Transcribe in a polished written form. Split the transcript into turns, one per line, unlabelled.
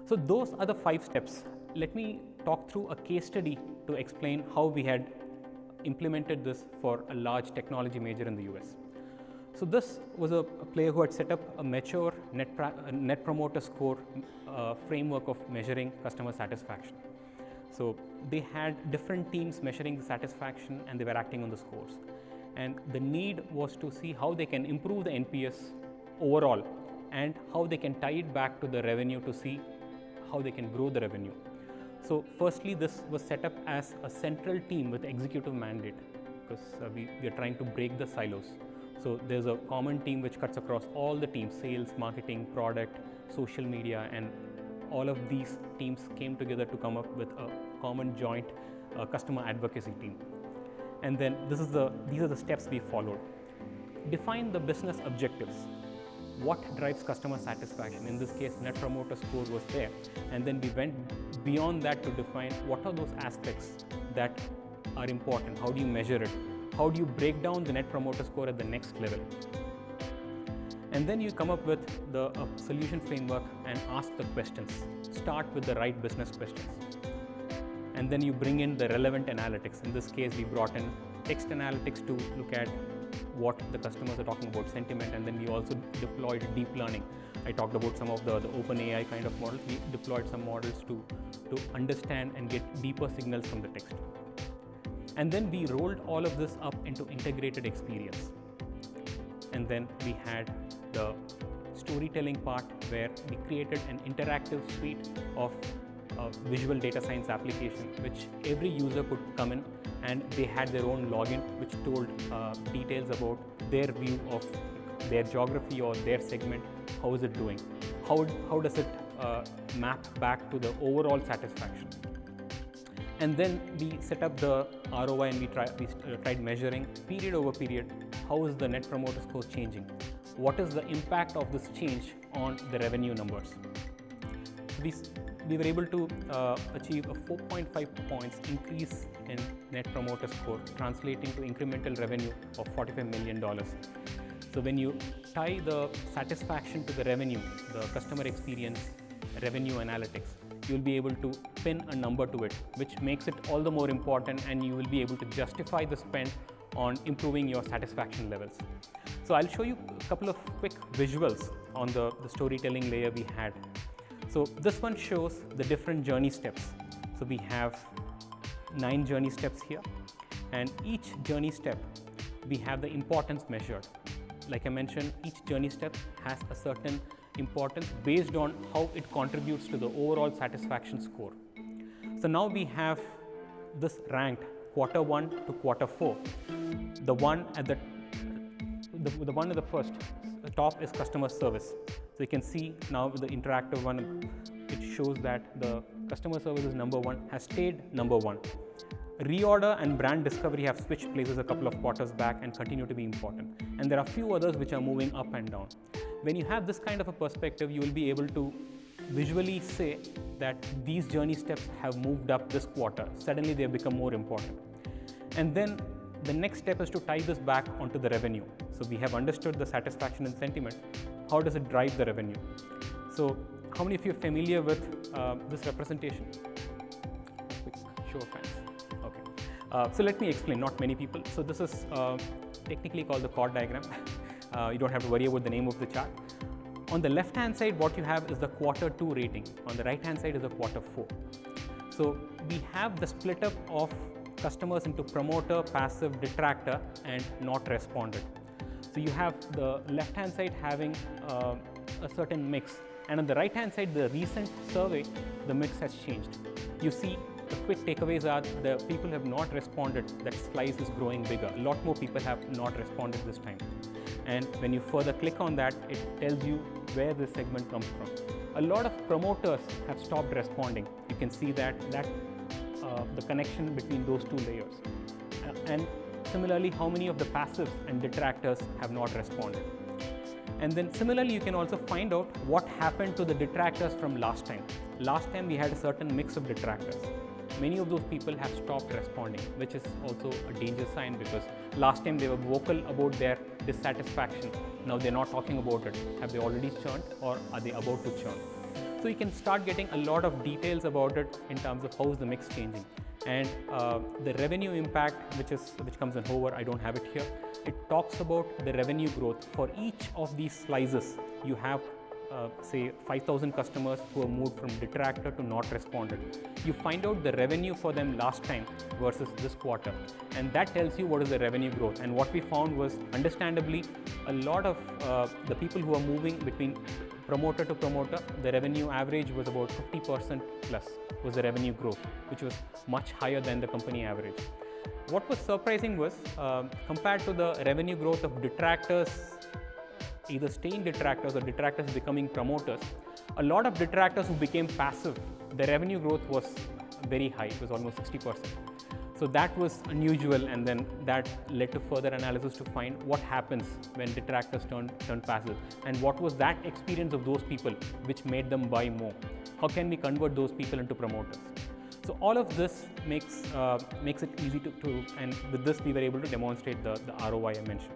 So those are the 5 steps. Let me talk through a case study to explain how we had implemented this for a large technology major in the US. So this was a player who had set up a mature net promoter score framework of measuring customer satisfaction. So they had different teams measuring the satisfaction and they were acting on the scores. And the need was to see how they can improve the NPS overall and how they can tie it back to the revenue to see how they can grow the revenue. So firstly, this was set up as a central team with executive mandate because we are trying to break the silos. So there's a common team which cuts across all the teams, sales, marketing, product, social media, and all of these teams came together to come up with a common joint customer advocacy team. And then these are the steps we followed. Define the business objectives. What drives customer satisfaction? In this case, net promoter score was there. And then we went beyond that to define what are those aspects that are important. How do you measure it? How do you break down the net promoter score at the next level? And then you come up with the solution framework and ask the questions. Start with the right business questions. And then you bring in the relevant analytics. In this case, we brought in text analytics to look at what the customers are talking about, sentiment, and then we also deployed deep learning. I talked about some of the open AI kind of models. We deployed some models to understand and get deeper signals from the text. And then we rolled all of this up into integrated experience. And then we had the storytelling part where we created an interactive suite of visual data science application, which every user could come in and they had their own login, which told details about their view of their geography or their segment. How is it doing? How does it map back to the overall satisfaction? And then we set up the ROI and we tried measuring period over period. How is the net promoter score changing? What is the impact of this change on the revenue numbers? We were able to achieve a 4.5 points increase in net promoter score, translating to incremental revenue of $45 million. So when you tie the satisfaction to the revenue, the customer experience, revenue analytics, you'll be able to pin a number to it, which makes it all the more important, and you will be able to justify the spend on improving your satisfaction levels. So I'll show you a couple of quick visuals on the storytelling layer we had. So this one shows the different journey steps. So we have 9 journey steps here, and each journey step we have the importance measured. Like I mentioned, each journey step has a certain importance based on how it contributes to the overall satisfaction score. So now we have this ranked quarter 1 to quarter 4. The one at the first, the top is customer service. So you can see now with the interactive one, it shows that the customer service is number 1, has stayed number 1. Reorder and brand discovery have switched places a couple of quarters back and continue to be important. And there are a few others which are moving up and down. When you have this kind of a perspective, you will be able to visually say that these journey steps have moved up this quarter. Suddenly they have become more important. And then the next step is to tie this back onto the revenue. So we have understood the satisfaction and sentiment. How does it drive the revenue? So how many of you are familiar with this representation? A quick show of hands. Okay. So let me explain, not many people. So this is technically called the chord diagram. You don't have to worry about the name of the chart. On the left hand side, what you have is the quarter 2 rating. On the right hand side is the quarter 4. So we have the split up of customers into promoter, passive, detractor, and not responded. So you have the left hand side having a certain mix, and on the right hand side, the recent survey, the mix has changed. You see, the quick takeaways are the people have not responded, that slice is growing bigger. A lot more people have not responded this time. And when you further click on that, it tells you where this segment comes from. A lot of promoters have stopped responding. You can see that the connection between those 2 layers. And similarly, how many of the passives and detractors have not responded. And then similarly, you can also find out what happened to the detractors from last time. Last time we had a certain mix of detractors. Many of those people have stopped responding, which is also a danger sign, because last time they were vocal about their dissatisfaction. Now they're not talking about it. Have they already churned, or are they about to churn? So you can start getting a lot of details about it in terms of how is the mix changing. And the revenue impact, which comes in over, I don't have it here. It talks about the revenue growth for each of these slices. You have say 5,000 customers who have moved from detractor to not responded. You find out the revenue for them last time versus this quarter, and that tells you what is the revenue growth. And what we found was, understandably, a lot of the people who are moving between promoter to promoter, the revenue average was about 50% plus was the revenue growth, which was much higher than the company average. What was surprising was, compared to the revenue growth of detractors either staying detractors or detractors becoming promoters, a lot of detractors who became passive, the revenue growth was very high. It was almost 60%. So that was unusual, and then that led to further analysis to find what happens when detractors turn passive, and what was that experience of those people which made them buy more. How can we convert those people into promoters? So all of this makes it easy to and with this we were able to demonstrate the ROI I mentioned.